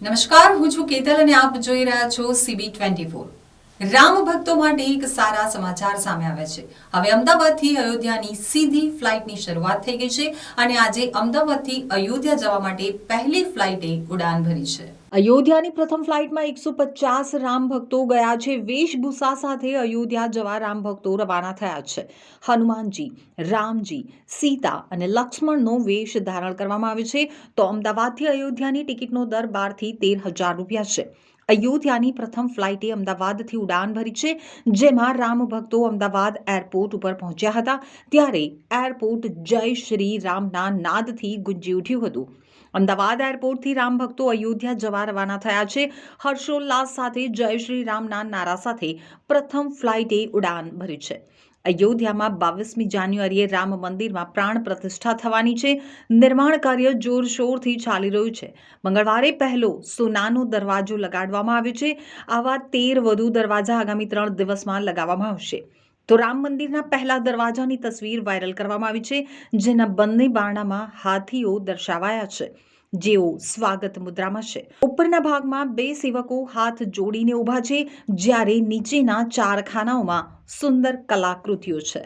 નમસ્કાર, હું છું કેતલ અને આપ જોઈ રહ્યા છો CB24। રામ ભક્તો માટે એક સારા સમાચાર સામે આવ્યા છે। હવે અમદાવાદથી અયોધ્યાની સીધી ફ્લાઇટની શરૂઆત થઈ ગઈ છે અને આજે અમદાવાદથી અયોધ્યા જવા માટે પહેલી ફ્લાઇટે ઉડાન ભરી છે। અયોધ્યાની પ્રથમ ફ્લાઇટમાં 150 રામ ભક્તો ગયા છે। વેશભૂષા સાથે અયોધ્યા જવા રામ ભક્તો રવાના થયા છે। હનુમાનજી, રામજી, સીતા અને લક્ષ્મણનો વેશ ધારણ કરવામાં આવ્યો છે। તો અમદાવાદથી અયોધ્યાની ટિકિટનો દર 12 થી 13,000 રૂપિયા છે। અયોધ્યાની પ્રથમ ફ્લાઇટે અમદાવાદથી ઉડાન ભરી છે, જેમાં રામ ભક્તો અમદાવાદ એરપોર્ટ ઉપર પહોંચ્યા હતા ત્યારે એરપોર્ટ જય શ્રી રામના નાદથી ગુંજી ઉઠ્યું હતું। અમદાવાદ એરપોર્ટથી રામ ભક્તો અયોધ્યા જવા રવાના થયા છે। હર્ષોલ્લાસ સાથે જય શ્રી રામના નારા સાથે પ્રથમ ફ્લાઇટે ઉડાન ભરી છે। અયોધ્યામાં 22મી જાન્યુઆરીએ રામ મંદિરમાં પ્રાણ પ્રતિષ્ઠા થવાની છે। નિર્માણ કાર્ય જોરશોરથી ચાલી રહ્યું છે। મંગળવારે પહેલો સોનાનો દરવાજો લગાડવામાં આવ્યો છે। આવા 13 વધુ દરવાજા આગામી 3 દિવસમાં લગાવવામાં આવશે। તો રામ મંદિરના પહેલા દરવાજાની તસવીર વાયરલ કરવામાં આવી છે, જેના બંને બારણામાં હાથીઓ દર્શાવાયા છે, જેઓ સ્વાગત મુદ્રામાં છે। ઉપરના ભાગમાં 2 સેવકો હાથ જોડીને ઊભા છે, જ્યારે નીચેના 4 ખાનાઓમાં સુંદર કલાકૃતિઓ છે।